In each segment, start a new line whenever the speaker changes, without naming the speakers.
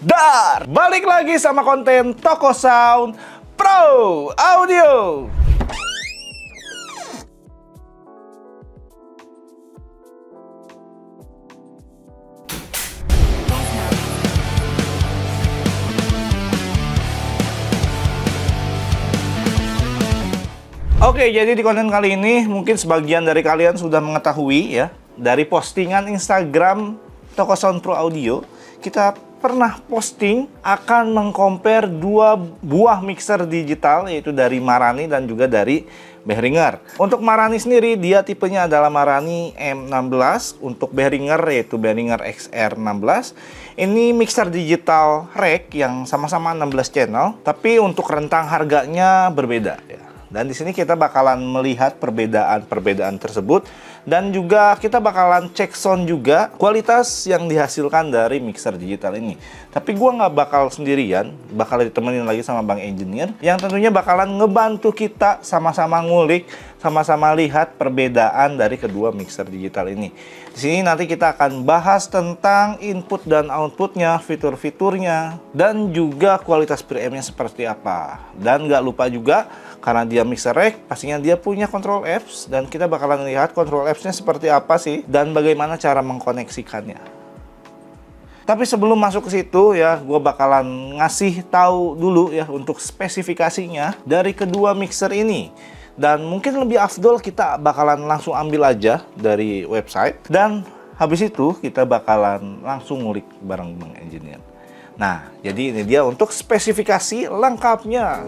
Dar, balik lagi sama konten Toko Sound Pro Audio. Oke, jadi di konten kali ini mungkin sebagian dari kalian sudah mengetahui ya, dari postingan Instagram Toko Sound Pro Audio, kita pernah posting akan mengcompare dua buah mixer digital, yaitu dari Marani dan juga dari Behringer. Untuk Marani sendiri, dia tipenya adalah Marani M16. Untuk Behringer, yaitu Behringer XR16. Ini mixer digital rack yang sama-sama 16 channel, tapi untuk rentang harganya berbeda ya. Dan di sini kita bakalan melihat perbedaan tersebut, dan juga kita bakalan cek sound juga kualitas yang dihasilkan dari mixer digital ini. Tapi gua nggak bakal sendirian, bakal ditemenin lagi sama Bang Engineer yang tentunya bakalan ngebantu kita sama-sama ngulik, sama-sama lihat perbedaan dari kedua mixer digital ini. Di sini nanti kita akan bahas tentang input dan outputnya, fitur-fiturnya, dan juga kualitas preampnya seperti apa. Dan nggak lupa juga, karena dia mixer rack, pastinya dia punya control apps, dan kita bakalan lihat control apps-nya seperti apa sih, dan bagaimana cara mengkoneksikannya. Tapi sebelum masuk ke situ ya, gue bakalan ngasih tahu dulu ya untuk spesifikasinya dari kedua mixer ini. Dan mungkin lebih afdol kita bakalan langsung ambil aja dari website, dan habis itu kita bakalan langsung ngulik bareng Bang Engineer. Nah, jadi ini dia untuk spesifikasi lengkapnya.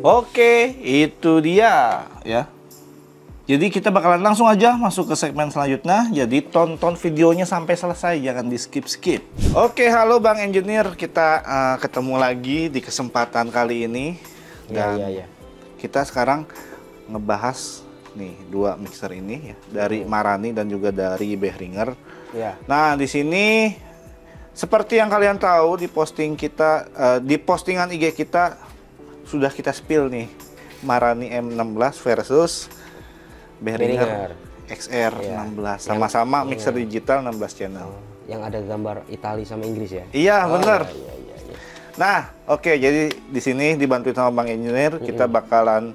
Oke, itu dia ya. Jadi kita bakalan langsung aja masuk ke segmen selanjutnya. Jadi tonton videonya sampai selesai, jangan di skip-skip. Oke, halo Bang Engineer, kita ketemu lagi di kesempatan kali ini. Dan kita sekarang ngebahas nih dua mixer ini ya, dari Marani dan juga dari Behringer. Nah, di sini seperti yang kalian tahu di posting kita, di postingan IG kita sudah kita spill nih, Marani M16 versus Behringer XR16, sama-sama mixer digital 16 channel.
Yang ada gambar Italia sama Inggris ya?
Iya, bener. Nah, oke, jadi di sini dibantu sama Bang Engineer, kita bakalan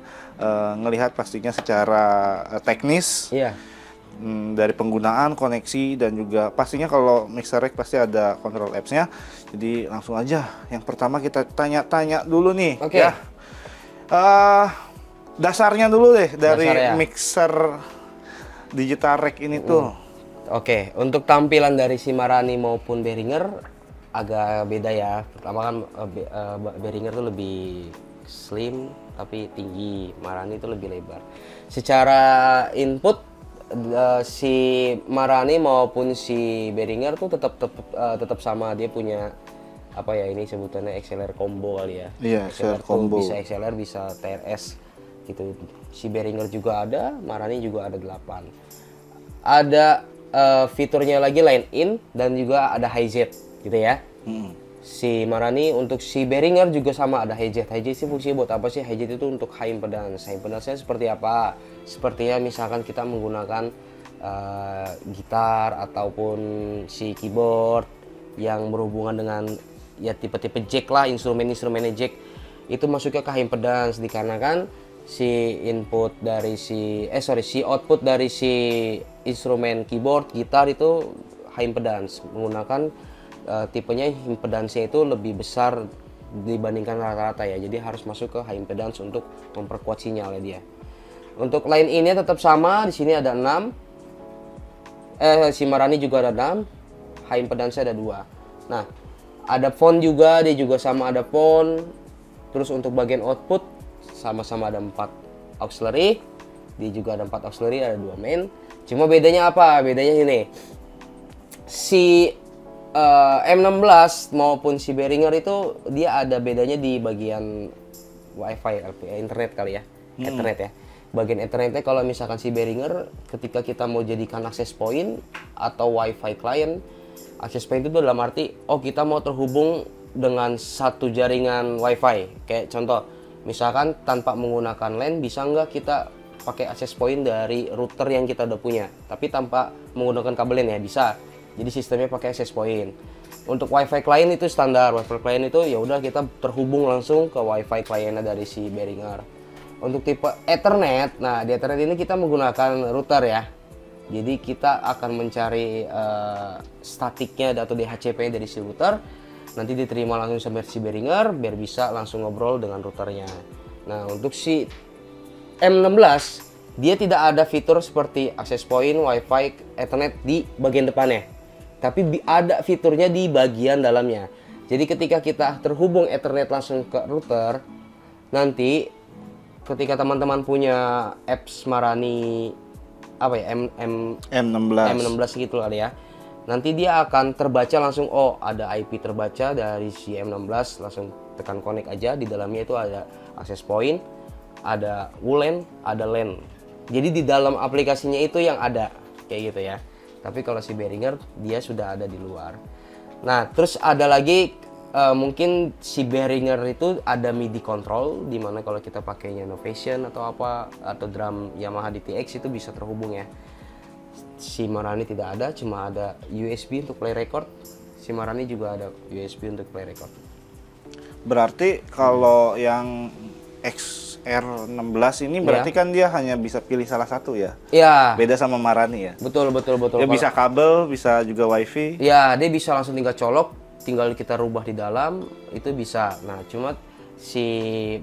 ngelihat pastinya secara teknis. Dari penggunaan, koneksi, dan juga pastinya kalau mixer rack pasti ada control apps-nya. Jadi langsung aja, yang pertama kita tanya-tanya dulu nih ya. Dasarnya dulu deh dari mixer digital rack ini tuh.
Oke, untuk tampilan dari si Marani maupun Behringer agak beda ya. Pertama kan Behringer tuh lebih slim tapi tinggi, Marani itu lebih lebar. Secara input si Marani maupun si Behringer tuh tetap sama, dia punya apa ya, ini sebutannya XLR combo kali ya. Iya, XLR combo. Bisa XLR, bisa TRS gitu. Si Behringer juga ada, Marani juga ada 8. Ada fiturnya lagi line in dan juga ada high Z gitu ya. Si Marani untuk si Behringer juga sama, ada high Z. High Z sih fungsinya buat apa sih? High Z itu untuk high impedance. High impedance-nya seperti apa? Sepertinya misalkan kita menggunakan gitar ataupun si keyboard yang berhubungan dengan ya tipe-tipe jack lah, instrumen-instrumennya jack, itu masuknya ke high impedance, dikarenakan si input dari si output dari si instrumen keyboard, gitar itu high impedance, menggunakan tipenya impedance-nya itu lebih besar dibandingkan rata-rata ya. Jadi harus masuk ke high impedance untuk memperkuat sinyalnya dia. Untuk line in-nya tetap sama, di sini ada 6. Si Marani juga ada 6. High impedance-nya ada 2. Nah, ada font juga, dia juga sama ada font. Terus untuk bagian output sama-sama ada 4 auxiliary, dia juga ada 4 auxiliary, ada 2 main. Cuma bedanya apa? Bedanya ini, si M16 maupun si Behringer itu dia ada bedanya di bagian wifi, internet kali ya, ethernet ya. Bagian ethernetnya kalau misalkan si Behringer, ketika kita mau jadikan access point atau wifi client, access point itu dalam arti, oh kita mau terhubung dengan satu jaringan WiFi. Kayak contoh, misalkan tanpa menggunakan LAN bisa nggak kita pakai access point dari router yang kita udah punya, tapi tanpa menggunakan kabel LAN ya bisa. Jadi sistemnya pakai access point. Untuk WiFi client itu standar. WiFi client itu ya udah kita terhubung langsung ke WiFi clientnya dari si Behringer. Untuk tipe Ethernet, nah di Ethernet ini kita menggunakan router ya. Jadi kita akan mencari statiknya atau DHCP dari si router, nanti diterima langsung sama si Behringer biar bisa langsung ngobrol dengan routernya. Nah untuk si M16 dia tidak ada fitur seperti access point, WiFi, Ethernet di bagian depannya, tapi ada fiturnya di bagian dalamnya. Jadi ketika kita terhubung Ethernet langsung ke router, nanti ketika teman-teman punya apps Marani apa ya M16 gitu kali ya, nanti dia akan terbaca langsung, oh ada IP terbaca dari si M16, langsung tekan connect aja. Di dalamnya itu ada access point, ada WLAN, ada LAN. Jadi di dalam aplikasinya itu yang ada kayak gitu ya. Tapi kalau si Behringer dia sudah ada di luar. Nah terus ada lagi mungkin si Behringer itu ada MIDI control, dimana kalau kita pakainya Novation atau apa, atau drum Yamaha DTX itu bisa terhubung ya. Si Marani tidak ada, cuma ada USB untuk play record. Si Marani juga ada USB untuk play record.
Berarti kalau yang XR16 ini berarti kan dia hanya bisa pilih salah satu ya?
Iya.
Beda sama Marani ya?
Betul.
Dia bisa kabel, bisa juga WiFi.
Ya, dia bisa langsung tinggal colok, tinggal kita rubah di dalam, itu bisa. Nah, cuma si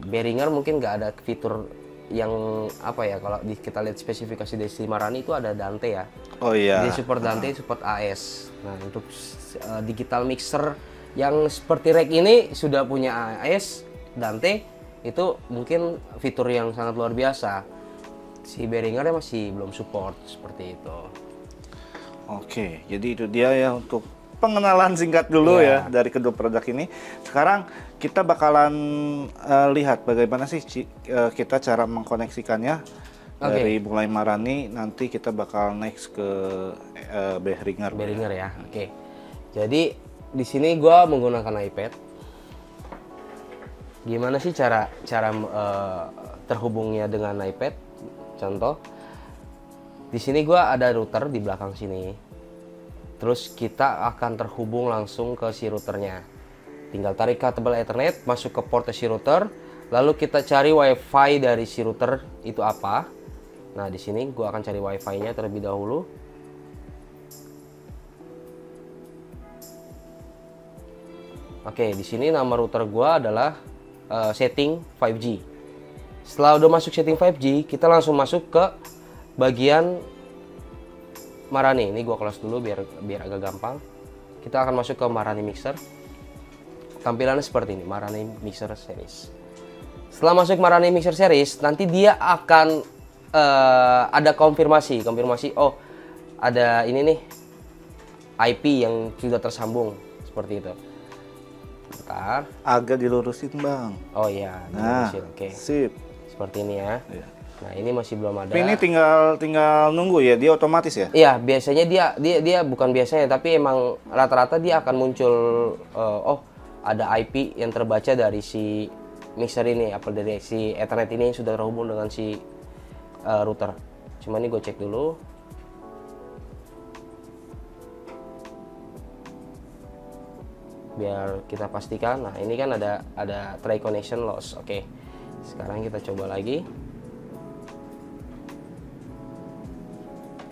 Behringer mungkin nggak ada fitur yang apa ya, kalau kita lihat spesifikasi dari si Marani itu ada Dante ya.
Oh iya.
Jadi support Dante, support AS. Nah, untuk digital mixer yang seperti rack ini sudah punya AS, Dante, itu mungkin fitur yang sangat luar biasa. Si Behringer masih belum support seperti itu.
Oke, jadi itu dia ya untuk pengenalan singkat dulu ya dari kedua produk ini. Sekarang kita bakalan lihat bagaimana sih kita cara mengkoneksikannya dari mulai Marani, nanti kita bakal next ke Behringer.
Behringer ya. Oke. Jadi di sini gua menggunakan iPad. Gimana sih cara terhubungnya dengan iPad? Contoh, di sini gua ada router di belakang sini. Terus kita akan terhubung langsung ke si routernya. Tinggal tarik kabel Ethernet masuk ke port si router, lalu kita cari WiFi dari si router itu apa. Nah, di sini gua akan cari WiFi-nya terlebih dahulu. Oke, di sini nama router gua adalah setting 5G. Setelah udah masuk setting 5G, kita langsung masuk ke bagian Marani. Ini gua close dulu biar agak gampang. Kita akan masuk ke Marani Mixer. Tampilannya seperti ini, Marani Mixer Series. Setelah masuk Marani Mixer Series, nanti dia akan ada konfirmasi. Oh, ada ini nih IP yang sudah tersambung seperti itu. Bentar.
Agak dilurusin bang.
Oh iya, dilurusin. Oke.
Sip.
Seperti ini ya.
Iya.
Nah ini masih belum ada.
Tapi ini tinggal nunggu ya, dia otomatis ya?
Iya, biasanya dia bukan biasanya, tapi emang rata-rata dia akan muncul. Oh, ada IP yang terbaca dari si mixer ini, apa dari si Ethernet ini yang sudah terhubung dengan si router. Cuma ini gue cek dulu. Biar kita pastikan. Nah ini kan ada try connection loss. Oke, sekarang kita coba lagi.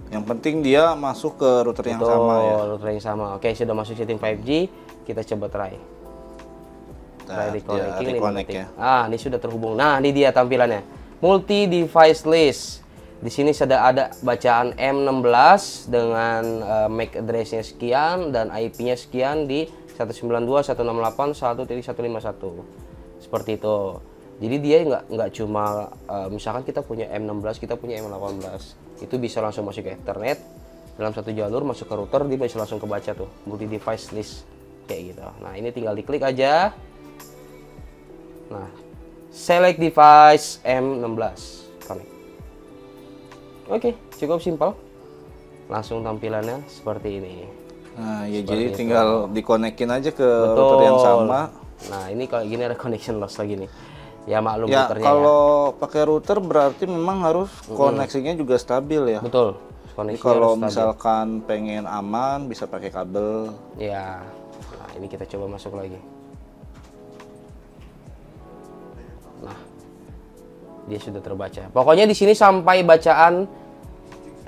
Yang penting dia masuk ke router yang sama ya.
Router yang sama. Oke, sudah masuk setting 5G. Kita coba try. Try reconnect ya. Ini sudah terhubung. Nah, ini dia tampilannya. Multi device list. Di sini sudah ada bacaan M16 dengan MAC address-nya sekian dan IP-nya sekian di 192.168.1.151. Seperti itu. Jadi dia nggak cuma misalkan kita punya M16, kita punya M18. Itu bisa langsung masuk ke Ethernet dalam satu jalur, masuk ke router, dia bisa langsung kebaca tuh multi device list kayak gitu. Nah ini tinggal diklik aja. Nah select device M16 connect. Oke, cukup simpel. Langsung tampilannya seperti ini.
Nah, ya
Seperti
jadi
itu.
tinggal dikonekin aja ke router yang sama.
Nah, ini kalau gini ada connection loss lagi nih. Ya maklum
Ya,
routernya ya.
kalau pakai router berarti memang harus koneksinya juga stabil ya.
Betul.
Jadi
Koneksinya
kalau
harus stabil.
misalkan pengen aman bisa pakai kabel.
Ya. Nah, ini kita coba masuk lagi. Nah, dia sudah terbaca. Pokoknya di sini sampai bacaan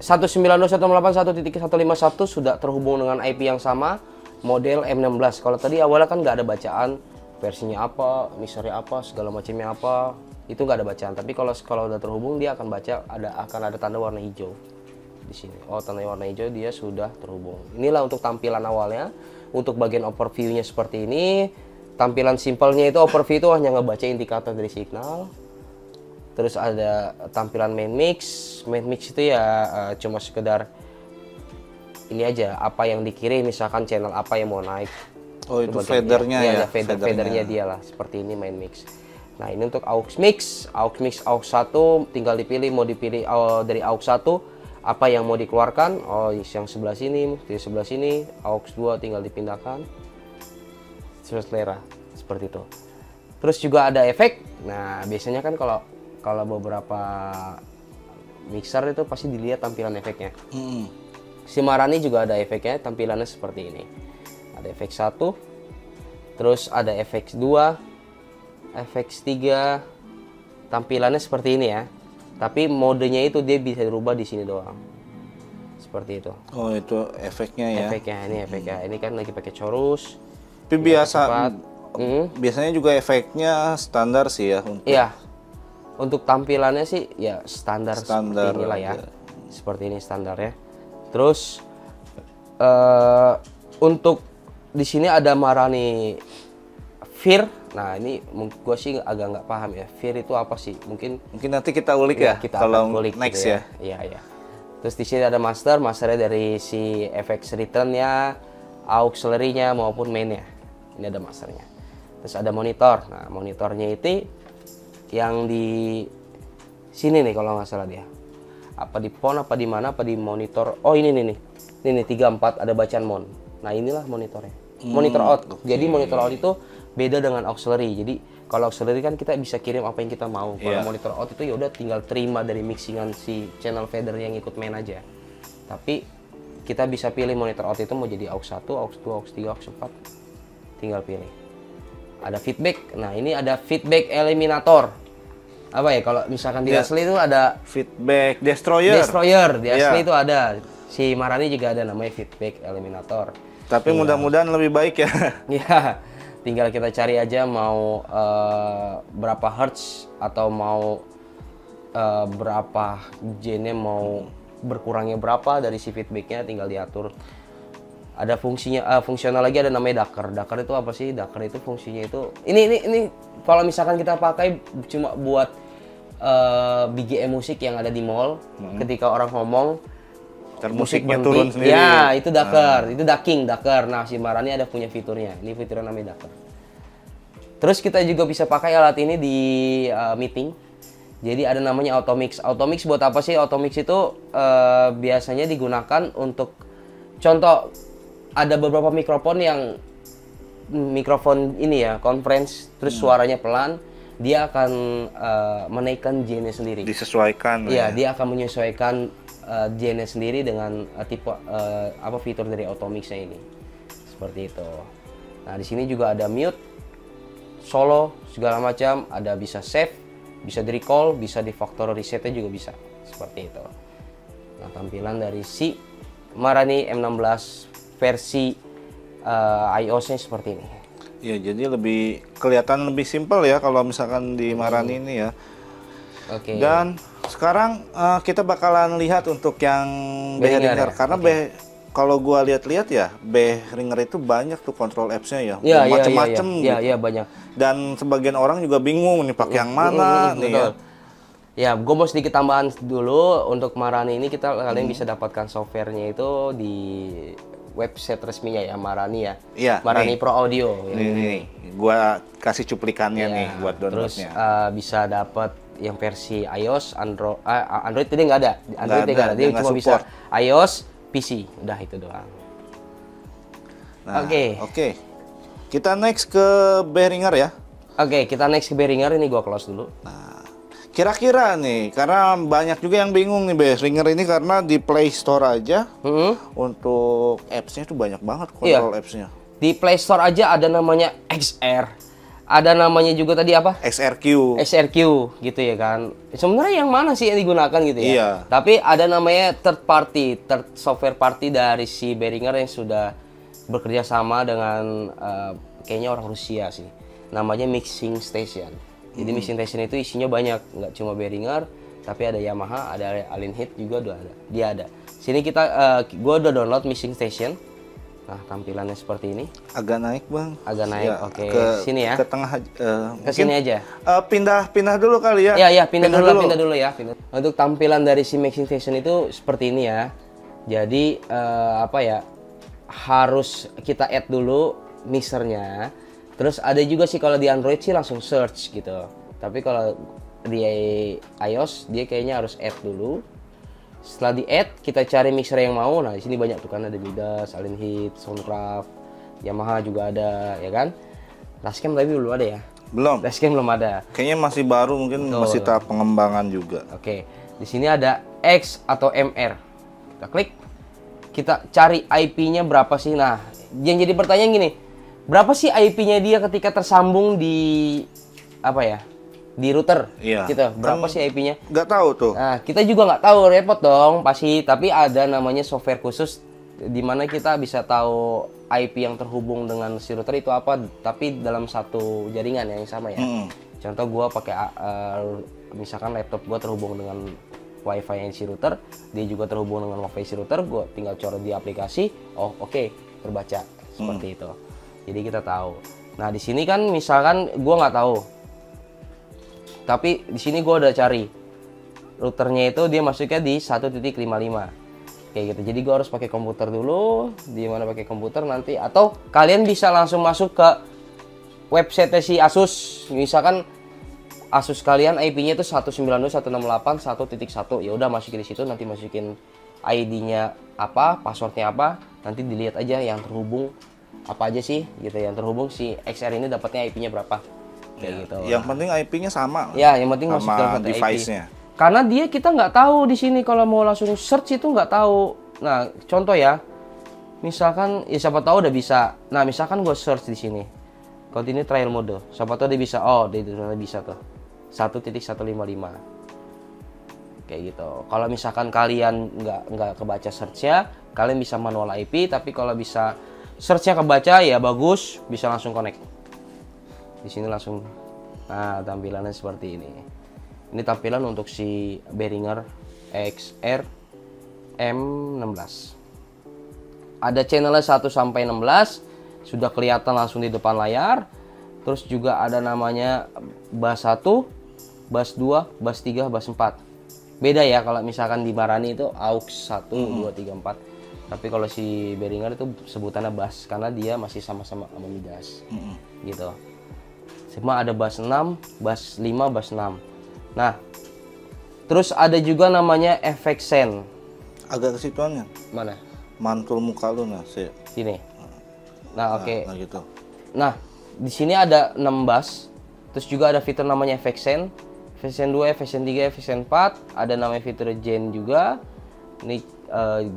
192.168.1.151 sudah terhubung dengan IP yang sama, model M16. Kalau tadi awalnya kan nggak ada bacaan versinya apa, mixernya apa, segala macamnya apa, itu nggak ada bacaan. Tapi kalau udah terhubung dia akan baca, akan ada tanda warna hijau di sini. Oh, tanda warna hijau dia sudah terhubung. Inilah untuk tampilan awalnya. Untuk bagian overview-nya seperti ini. Tampilan simpelnya itu overview itu hanya ngebaca indikator dari signal. Terus ada tampilan main mix. Main mix itu ya cuma sekedar ini aja, apa yang dikirim, misalkan channel apa yang mau naik.
Oh, itu fadernya ya?
Fadernya dia lah, seperti ini main mix. Nah, ini untuk aux mix, aux 1 tinggal dipilih, mau dipilih dari aux 1 apa yang mau dikeluarkan. Oh, yang sebelah sini, di sebelah sini, aux 2 tinggal dipindahkan. Selera, seperti itu. Terus juga ada efek. Nah, biasanya kan kalau beberapa mixer itu pasti dilihat tampilan efeknya. Si Marani juga ada efeknya, tampilannya seperti ini. Ada efek 1, terus ada efek 2, efek 3, tampilannya seperti ini ya. Tapi modenya itu dia bisa dirubah di sini doang. Seperti itu.
Oh, itu efeknya ya.
Efeknya ini efeknya. Ini kan lagi pakai chorus.
Tapi biasanya juga efeknya standar sih ya untuk.
Iya. Untuk tampilannya sih ya standar seperti inilah ya.
aja.
Seperti ini standarnya. Terus untuk di sini ada Marani Fear. Nah, ini gue sih agak nggak paham ya. Fear itu apa sih? Mungkin
nanti kita ulik ya,
kita
kalau
akan kulik
next
gitu
ya.
Iya, iya. Terus di sini ada masternya dari si FX return-nya, auxiliary-nya maupun main-nya. Ini ada masternya. Terus ada monitor. Nah, monitornya itu yang di sini nih kalau nggak salah dia. Apa di phone, apa di mana, apa di monitor. Oh, ini nih. Ini 34 ada bacaan mon. Nah, inilah monitornya. Monitor out. Jadi monitor out itu beda dengan auxiliary. Jadi kalau auxiliary kan kita bisa kirim apa yang kita mau. Kalau monitor out itu ya udah tinggal terima dari mixingan si channel fader yang ikut main aja. Tapi kita bisa pilih monitor out itu mau jadi aux 1, aux 2, aux 3, aux 4. Tinggal pilih. Ada feedback. Nah, ini ada feedback eliminator. Apa ya kalau misalkan di asli itu ada
feedback destroyer.
Di asli itu ada. Si Marani juga ada namanya feedback eliminator.
Tapi mudah-mudahan lebih baik ya.
Iya. Tinggal kita cari aja mau berapa hertz atau mau berapa gain-nya, mau berkurangnya berapa dari si feedbacknya, tinggal diatur. Ada fungsinya, fungsional lagi ada namanya Docker. Docker itu apa sih? Docker itu fungsinya itu ini kalau misalkan kita pakai cuma buat BGM musik yang ada di mall, ketika orang ngomong
musiknya
berhenti,
turun sendiri.
ya itu Docker, itu Docker. Nah, si Marani ada punya fiturnya. Ini fiturnya namanya Docker. Terus kita juga bisa pakai alat ini di meeting. Jadi ada namanya Automix. Automix buat apa sih? Automix itu biasanya digunakan untuk contoh ada beberapa mikrofon yang mikrofon ini ya, conference, terus suaranya pelan, dia akan menaikkan gain-nya sendiri.
Disesuaikan.
Iya, dia akan menyesuaikan gain-nya sendiri dengan tipe apa fitur dari Automix-nya ini. Seperti itu. Nah, di sini juga ada mute, solo, segala macam, ada bisa save, bisa di recall, bisa di factory reset-nya juga bisa. Seperti itu. Nah, tampilan dari si Marani M16 versi iOS-nya seperti ini.
Ya, jadi lebih kelihatan lebih simpel ya kalau misalkan di Marani ini ya.
Oke.
Dan sekarang kita bakalan lihat untuk yang Behringer
ya?
karena kalau gua lihat-lihat ya Behringer itu banyak tuh control apps-nya ya.
Iya,
macem-macem
iya,
gitu.
iya, banyak.
Dan sebagian orang juga bingung nih pakai yang mana nih ya.
Ya, gue mau sedikit tambahan dulu untuk Marani ini kalian bisa dapatkan softwarenya itu di website resminya ya Marani ya.
Iya.
Marani Pro Audio.
Nih, gua kasih cuplikannya nih buat downloadnya.
Terus bisa dapat yang versi iOS, Android ini nggak ada. Android nggak ada. Dia cuma bisa iOS, PC. Udah itu doang.
Nah,
Oke.
Oke. Kita next ke Behringer ya.
Oke, kita next ke Behringer. Ini gua close dulu.
Nah, kira-kira nih, karena banyak juga yang bingung nih Behringer ini karena di Play Store aja untuk apps-nya tuh banyak banget kontrol apps-nya.
Di Play Store aja ada namanya XR. Ada namanya juga tadi apa?
XRQ.
XRQ gitu ya kan. Sebenarnya yang mana sih yang digunakan gitu ya?
Iya.
Tapi ada namanya third software party dari si Behringer yang sudah bekerja sama dengan kayaknya orang Rusia sih. Namanya Mixing Station. Jadi Mixing Station itu isinya banyak, nggak cuma Behringer, tapi ada Yamaha, ada Allen Heath juga udah ada. Dia ada. Sini gua udah download Mixing Station. Nah, tampilannya seperti ini.
Agak naik bang.
Agak naik,
Ya,
oke.
Ke
Sini ya.
Ke tengah.
Ke sini aja.
Pindah dulu kali ya.
Iya, pindah dulu ya. Untuk tampilan dari si Mixing Station itu seperti ini ya. Jadi apa ya? Harus kita add dulu mixernya. Terus ada juga sih kalau di Android sih langsung search gitu. Tapi kalau di iOS dia kayaknya harus add dulu. Setelah di add, kita cari mixer yang mau. Nah, di sini banyak tuh kan, ada Midas, Allen Heath, Soundcraft, Yamaha juga ada, ya kan? Tascam tapi belum ada ya?
Belum.
Tascam belum ada.
Kayaknya masih baru, mungkin masih tahap pengembangan juga.
Oke. Di sini ada X atau MR. Kita klik. Kita cari IP-nya berapa sih? Nah, yang jadi pertanyaan gini. Berapa sih IP-nya dia ketika tersambung di apa ya? Di router,
Iya.
gitu. Berapa sih IP-nya?
Nggak tahu tuh.
Nah, kita juga nggak tahu, repot dong pasti. Tapi ada namanya software khusus di mana kita bisa tahu IP yang terhubung dengan si router itu apa, tapi dalam satu jaringan yang sama ya. Contoh gua pakai misalkan laptop gua terhubung dengan WiFi yang si router, dia juga terhubung dengan WiFi si router, gua tinggal coret di aplikasi, oh oke, terbaca seperti itu. Jadi kita tahu. Nah, di sini kan misalkan gua nggak tahu. Tapi di sini gue udah cari routernya itu dia masuknya di 1.55 kayak gitu. Jadi gue harus pakai komputer dulu. Di mana pakai komputer nanti, atau kalian bisa langsung masuk ke website si Asus. Misalkan Asus kalian IP-nya itu 192.168.1.1. Ya udah masukin di situ, nanti masukin ID-nya apa, passwordnya apa, nanti dilihat aja yang terhubung apa aja sih gitu. Yang terhubung si XR ini dapatnya IP-nya berapa. Kayak gitu.
Yang penting IP-nya sama.
Ya, yang penting masuk dalam
sama
satu
device-nya.
IP. Karena kita nggak tahu di sini kalau mau langsung search itu nggak tahu. Nah, contoh ya, misalkan ya siapa tahu udah bisa. Nah, misalkan gue search di sini, continue trial mode. Siapa tahu dia bisa. Oh, dia udah bisa tuh. 1.155. Kayak gitu. Kalau misalkan kalian nggak kebaca search-nya, kalian bisa manual IP. Tapi kalau bisa search-nya kebaca ya bagus, bisa langsung connect. Di sini langsung, nah tampilannya seperti ini. Ini tampilan untuk si Behringer XR M16. Ada channelnya 1 sampai 16, sudah kelihatan langsung di depan layar. Terus juga ada namanya bus 1, bus 2, bus 3, bus 4. Beda ya, kalau misalkan di Marani itu aux 1, 2, 3, 4. Tapi kalau si Behringer itu sebutannya bus karena dia masih sama-sama sama Midas. Gitu. Cuma ada bus 6, bus 5, bus 6. Nah, terus ada juga namanya efek sen.
Agak ke situannya.
Mana?
Mantul muka lu nah, sih.
Sini. Nah, oke.
Nah, gitu.
Nah, di sini ada 6 bus. Terus juga ada fitur namanya efek sen. Efek sen 2, efek sen 3, efek sen 4. Ada namanya fitur gen juga. Ini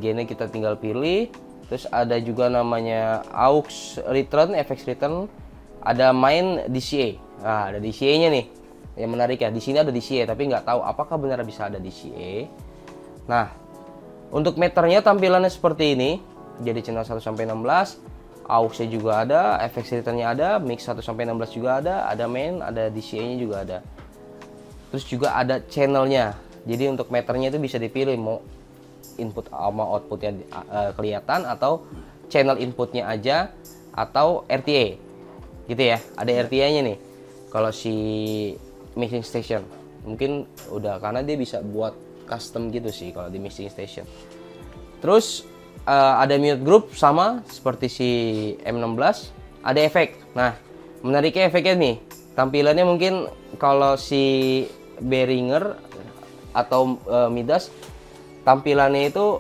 gennya kita tinggal pilih. Terus ada juga namanya aux return, efek return. Ada main DCA. Nah, ada DCA-nya nih. Yang menarik ya, di sini ada DCA, tapi nggak tahu apakah benar bisa ada DCA. Nah, untuk meternya tampilannya seperti ini. Jadi channel 1 sampai 16. AUX-nya juga ada, efek return-nya ada, mix 1 sampai 16 juga ada main, ada DCA-nya juga ada. Terus juga ada channelnya. Jadi untuk meternya itu bisa dipilih mau input sama outputnya kelihatan, atau channel inputnya aja, atau RTA. Gitu ya, ada RTA-nya nih. Kalau si mixing station mungkin udah, karena dia bisa buat custom gitu sih kalau di mixing station. Terus ada mute group sama seperti si M16. Ada efek. Nah, menariknya efeknya nih. Tampilannya mungkin kalau si Behringer atau Midas, tampilannya itu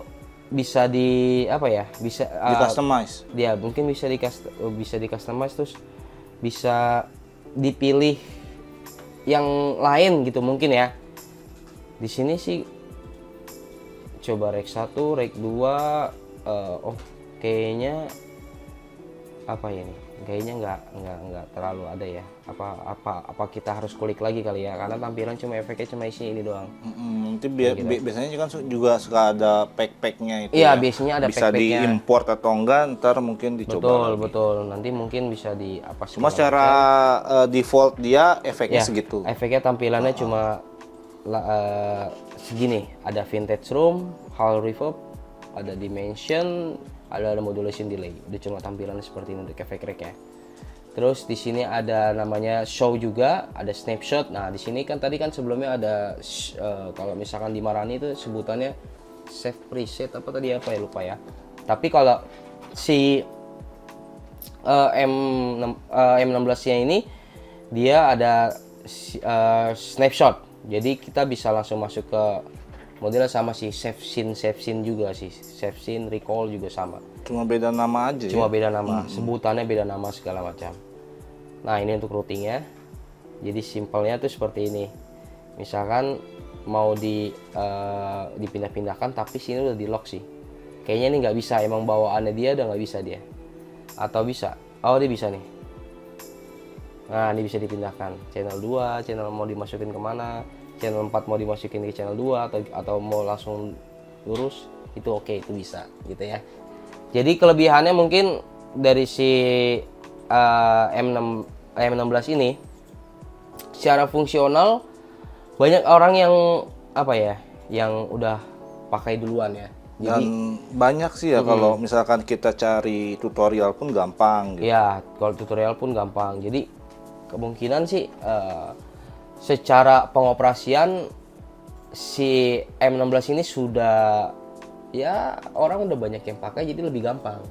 bisa di apa ya? Bisa
Di customize.
dia mungkin bisa di customize, terus bisa dipilih yang lain gitu mungkin ya. Di sini sih coba rek 1, rek 2, oh kayaknya apa ya nih? Kayaknya nggak terlalu ada ya. Apa kita harus kulik lagi kali ya? Karena tampilan cuma efeknya cuma isinya ini doang.
Nanti biasanya kan juga suka ada pack-packnya itu
Iya,
ya.
biasanya ada
bisa
pack-packnya.
diimport atau enggak, ntar mungkin dicoba lagi.
Betul. Nanti mungkin bisa di apa
Cuma
segala
secara default dia efeknya
ya,
segitu.
efeknya tampilannya cuma segini. Ada vintage room, hall reverb, ada dimension, ada modulation delay. Udah cuma tampilannya seperti ini untuk efek rek ya. Terus di sini ada namanya show juga, ada snapshot. Nah, di sini kan tadi kan sebelumnya ada kalau misalkan di Marani itu sebutannya save preset apa tadi apa ya lupa ya. Tapi kalau si M16-nya ini dia ada snapshot. Jadi kita bisa langsung masuk ke modelnya sama sih, save scene juga sih, save scene, recall juga sama.
Cuma beda nama aja
Cuma
ya?
beda nama, sebutannya beda nama segala macam. Nah ini untuk routingnya. Jadi simpelnya tuh seperti ini. Misalkan mau dipindah-pindahkan, tapi sini udah di lock sih. Kayaknya ini nggak bisa, emang bawaannya dia udah nggak bisa dia. Atau bisa? Oh dia bisa nih. Nah ini bisa dipindahkan. Channel 2, channel mau dimasukin kemana? Channel 4 mau dimasukin ke channel 2 atau mau langsung lurus, itu oke, itu bisa gitu ya. Jadi kelebihannya mungkin dari si M16 ini secara fungsional banyak orang yang apa ya, yang udah pakai duluan ya. Jadi,
Dan banyak sih ya kalau misalkan kita cari tutorial pun gampang gitu.
ya kalau tutorial pun gampang. Jadi kemungkinan sih secara pengoperasian si M16 ini sudah ya orang udah banyak yang pakai, jadi lebih gampang.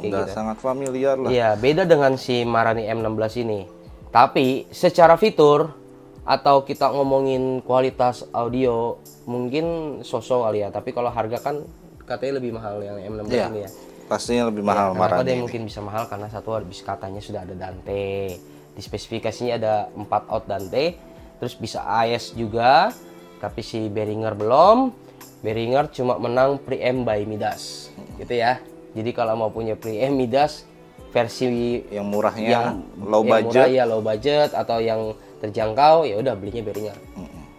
Udah sangat familiar lah.
Iya, beda dengan si Marani M16 ini. Tapi secara fitur atau kita ngomongin kualitas audio mungkin sosok kali ya. Tapi kalau harga kan katanya lebih mahal yang M16 ini ya.
Pastinya lebih mahal
Kenapa
Marani
dia
ini.
mungkin bisa mahal? Karena satu habis katanya sudah ada Dante. Di spesifikasinya ada 4 out Dante. Terus bisa AES juga. Tapi si Behringer belum. Behringer cuma menang preamp by Midas. Gitu ya. Jadi kalau mau punya preamp Midas versi
Yang murahnya
yang
low
yang
budget.
murah, ya low budget atau yang terjangkau, ya udah belinya Behringer.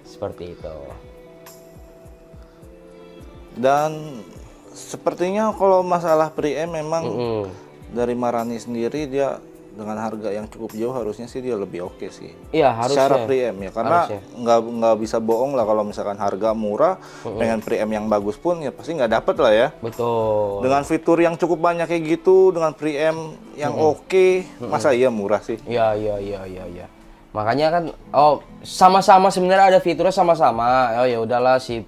Seperti itu.
Dan sepertinya kalau masalah preamp memang dari Marani sendiri dia dengan harga yang cukup jauh harusnya sih dia lebih oke sih.
Iya, harusnya.
Secara preamp ya, karena
Harusnya.
nggak bisa bohong lah kalau misalkan harga murah dengan preamp yang bagus pun ya pasti nggak dapet lah ya.
Betul.
Dengan fitur yang cukup banyak kayak gitu, dengan preamp yang oke, masa iya murah sih?
Iya. Makanya kan sama-sama sebenarnya ada fiturnya sama-sama. Oh ya udahlah si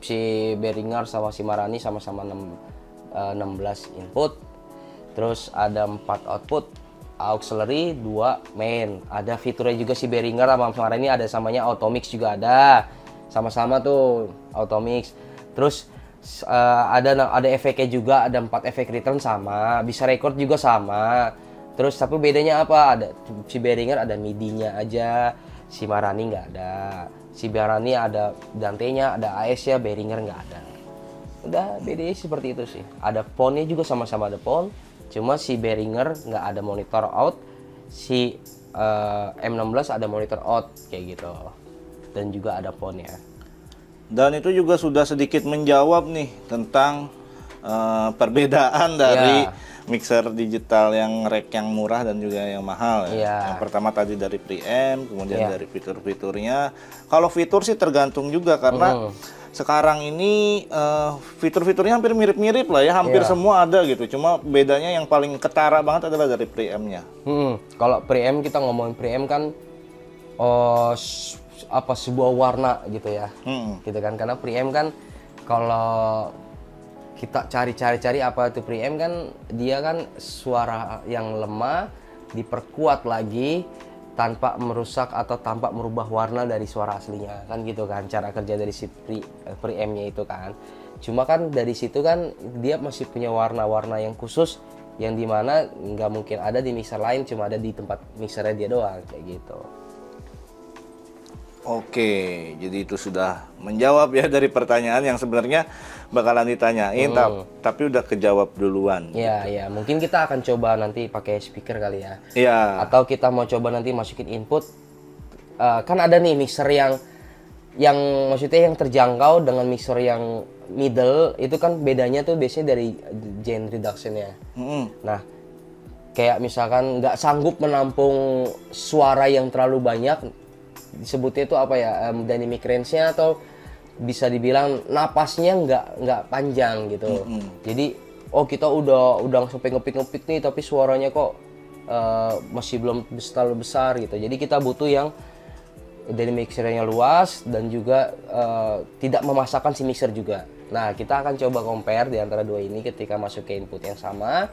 Behringer sama si Marani sama-sama 16 input. Terus ada 4 output, auxiliary, 2 main. Ada fiturnya juga si Behringer sama Marani ada samanya Automix juga ada. Sama-sama tuh Automix. Terus ada efeknya juga, ada 4 efek return sama, bisa record juga sama. Terus tapi bedanya apa? Ada si Behringer ada MIDI-nya aja, si Marani nggak ada. Si Marani ada Dante-nya, ada AES-nya, Behringer nggak ada. Udah bedanya seperti itu sih. Ada phone-nya juga sama-sama ada phone, cuma si Behringer nggak ada monitor out, si M16 ada monitor out kayak gitu. Dan juga ada phone-nya.
Dan itu juga sudah sedikit menjawab nih tentang perbedaan dari mixer digital yang rack yang murah dan juga yang mahal ya. Yang pertama tadi dari preamp, kemudian dari fitur-fiturnya. Kalau fitur sih tergantung juga karena sekarang ini fitur-fiturnya hampir mirip-mirip lah ya, hampir semua ada gitu. Cuma bedanya yang paling ketara banget adalah dari preampnya.
Kalau preamp, kita ngomongin preamp kan sebuah warna gitu ya, gitu kan. Karena preamp kan kalau kita cari apa itu preamp kan, dia kan suara yang lemah diperkuat lagi tanpa merusak atau tanpa merubah warna dari suara aslinya kan, gitu kan cara kerja dari si preampnya itu kan. Cuma kan dari situ kan dia masih punya warna-warna yang khusus yang dimana nggak mungkin ada di mixer lain, cuma ada di tempat mixernya dia doang kayak gitu.
Oke, jadi itu sudah menjawab ya dari pertanyaan yang sebenarnya bakalan ditanyain, tapi udah kejawab duluan.
Ya, ya, mungkin kita akan coba nanti pakai speaker kali ya.
Iya.
Atau kita mau coba nanti masukin input. Kan ada nih mixer yang maksudnya yang terjangkau dengan mixer yang middle itu kan bedanya tuh biasanya dari gain reduction-nya. Nah, kayak misalkan nggak sanggup menampung suara yang terlalu banyak, disebutnya itu apa ya, dynamic range-nya atau bisa dibilang napasnya nggak panjang gitu. Jadi kita udah sampai ngepik nih tapi suaranya kok masih belum terlalu besar gitu. Jadi kita butuh yang dynamic range-nya luas dan juga tidak memaksakan si mixer juga. Nah, kita akan coba compare di antara dua ini. Ketika masuk ke input yang sama,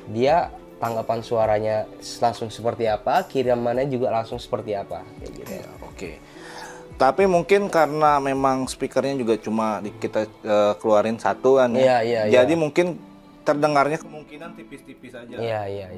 dia tanggapan suaranya langsung seperti apa, kirimannya juga langsung seperti apa kayak gitu.
Ya, oke. Tapi mungkin karena memang speakernya juga cuma kita keluarin satu kan ya. Jadi mungkin terdengarnya kemungkinan tipis-tipis aja.
Iya.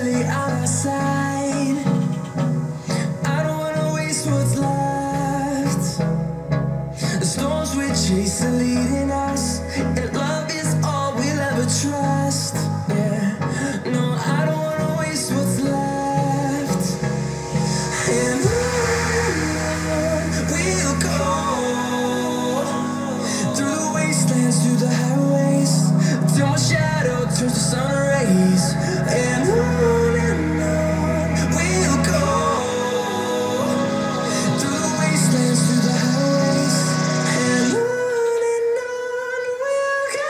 lay out our side. I don't wanna waste what's left. The storms we chase are leading us, and love is all we'll ever trust. Yeah, no, I don't wanna waste what's left. And on we'll go, through the wastelands, through the highways, till my shadow turns to sun rays. And on we'll go, through the wastelands, through the highways, and on we'll go.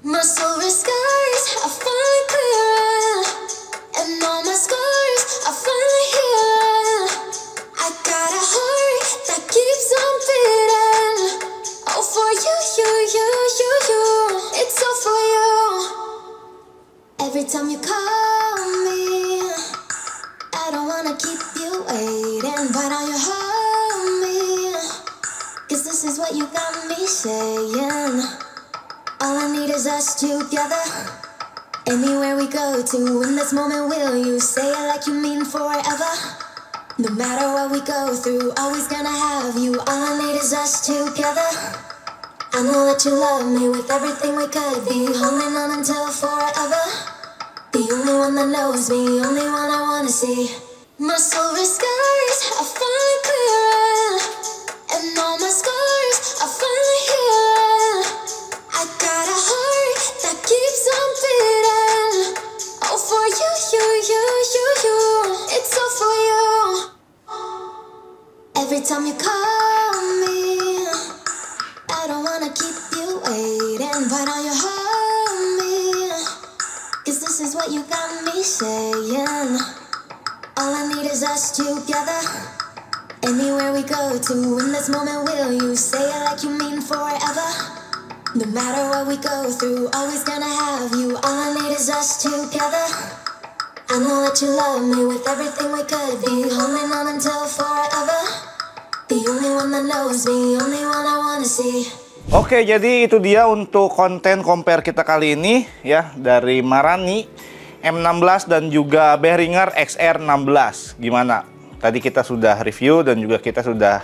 My silver skies are finally clear, and all my scars are finally healed. I got a heart that keeps on beating. Oh, for you, it's all for you. Every time you call me, I don't wanna keep you waiting. Why don't you hold me? 'Cause this is what you got me saying. All I need is us together. Anywhere we go to, in this moment, will you say it like you mean forever? No matter what we go through, always gonna have you. All I need is us together. I know that you love me with everything we could be, holding on until forever. The only one that knows me, only one I wanna see. My silver skies are finally clear, and all my scars are finally healed. I got a heart that keeps on beating. Oh, for you, it's all for you. Every time you call me, I don't wanna keep you waiting. Why don't you hold me? 'Cause this is what you got me saying. All I need is us together. Anywhere we go to, in this moment, will you say it like you mean forever? No matter what we go through, always gonna have you. All I need is us together. I know that you love me with everything we could be, holding on until forever. The only one that knows me, only one I wanna see.
Oke, jadi itu dia untuk konten compare kita kali ini ya, dari Marani M16 dan juga Behringer XR16. Gimana? Tadi kita sudah review dan juga kita sudah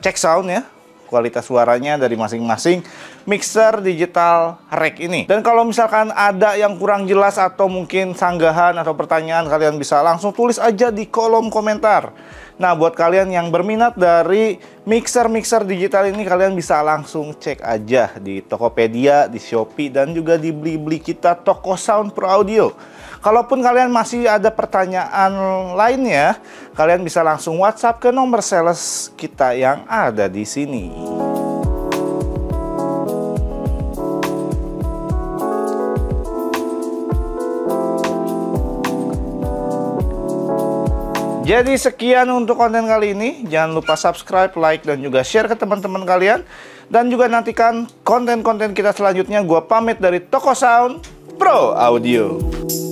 cek sound ya, kualitas suaranya dari masing-masing mixer digital rack ini. Dan kalau misalkan ada yang kurang jelas atau mungkin sanggahan atau pertanyaan, kalian bisa langsung tulis aja di kolom komentar. Nah, buat kalian yang berminat dari mixer digital ini, kalian bisa langsung cek aja di Tokopedia, di Shopee, dan juga di Blibli kita, toko Sound Pro Audio. Kalaupun kalian masih ada pertanyaan lainnya, kalian bisa langsung WhatsApp ke nomor sales kita yang ada di sini. Jadi sekian untuk konten kali ini. Jangan lupa subscribe, like, dan juga share ke teman-teman kalian. Dan juga nantikan konten-konten kita selanjutnya. Gua pamit dari Toko Sound Pro Audio.